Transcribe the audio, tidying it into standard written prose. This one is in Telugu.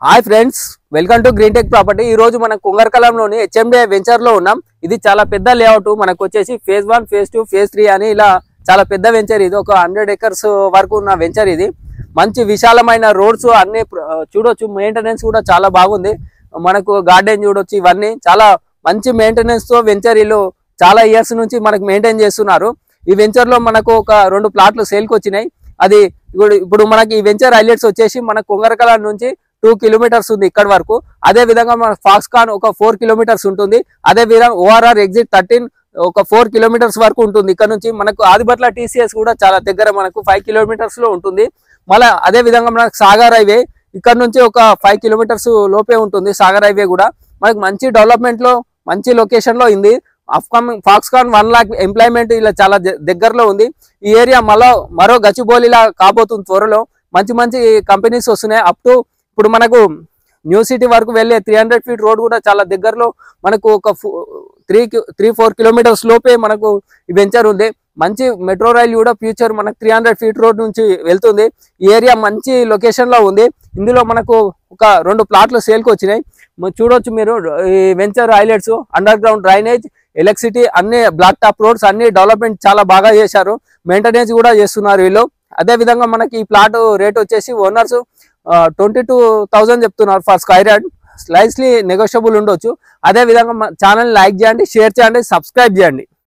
Hi friends, welcome to green tech property. ఈ రోజు మనం కుంగర్కలంలోని హెచ్ఎండి వెంచర్ లో ఉన్నాం. ఇది చాలా పెద్ద లేఅవుట్. మనకు వచ్చేసి ఫేజ్ 1, ఫేజ్ 2, ఫేజ్ 3 అని ఇలా చాలా పెద్ద వెంచర్. ఇది ఒక 100 acres వరకు ఉన్న వెంచర్. ఇది మంచి విశాలమైన రోడ్స్ అన్ని చూడొచ్చు. మెయింటెనెన్స్ కూడా చాలా బాగుంది. మనకు గార్డెన్ చూడొచ్చు. ఇవన్నీ చాలా మంచి మెయింటెనెన్స్ తో వెంచర్ ఇల్లు చాలా ఇయర్స్ నుంచి మనకు మెయింటైన్ చేస్తున్నారు. ఈ వెంచర్ లో మనకు ఒక 2 ప్లాట్లు సేల్ కి వచ్చినాయి. అది ఇప్పుడు మనకి ఈ వెంచర్ హైలైట్స్ వచ్చేసి మన కుంగరకలం నుంచి 2 kilometers ఉంది ఇక్కడ వరకు. అదే విధంగా మన ఫాక్స్కాన్ ఒక 4 kilometers ఉంటుంది. అదే విధంగా ఓఆర్ఆర్ ఎగ్జిట్ 13 ఒక 4 kilometers వరకు ఉంటుంది. ఇక్కడ నుంచి మనకు ఆదిబట్ల టీసీఎస్ కూడా చాలా దగ్గర, మనకు 5 kilometers లో ఉంటుంది. మళ్ళీ అదే విధంగా మనకు సాగర్ హైవే ఇక్కడ నుంచి ఒక 5 kilometers లోపే ఉంటుంది. సాగర్ హైవే కూడా మనకు మంచి డెవలప్మెంట్ లో మంచి లొకేషన్ లో ఉంది. అప్కమింగ్ ఫాక్స్కాన్ 1 lakh ఎంప్లాయ్మెంట్ ఇలా చాలా దగ్గరలో ఉంది. ఈ ఏరియా మరో గచ్చిబౌలిలా కాబోతుంది. త్వరలో మంచి మంచి కంపెనీస్ వస్తున్నాయి. అప్ టు ఇప్పుడు మనకు న్యూ సిటీ వరకు వెళ్ళే 300 feet రోడ్ కూడా చాలా దగ్గరలో మనకు ఒక 3-4 kilometers లోపే మనకు ఈ వెంచర్ ఉంది. మంచి మెట్రో రైల్ కూడా ఫ్యూచర్ మనకు 300 feet రోడ్ నుంచి వెళ్తుంది. ఈ ఏరియా మంచి లొకేషన్ లో ఉంది. ఇందులో మనకు ఒక 2 ప్లాట్లు సేల్కి వచ్చినాయి. చూడొచ్చు మీరు. ఈ venture highlights under ground drainage, electricity, అన్ని బ్లాక్ టాప్ రోడ్స్, అన్ని డెవలప్మెంట్ చాలా బాగా చేశారు. మెయింటెనెన్స్ కూడా చేస్తున్నారు వీళ్ళు. అదే విధంగా మనకి ఈ ప్లాట్ రేట్ వచ్చేసి ఓనర్స్ 22,000 చెప్తున్నారు ఫర్ స్క్వేర్ యార్డ్. స్లైస్లీ నెగోషియబుల్ ఉండొచ్చు. అదే విధంగా ఛానల్ లైక్ చేయండి, షేర్ చేయండి, సబ్స్క్రైబ్ చేయండి.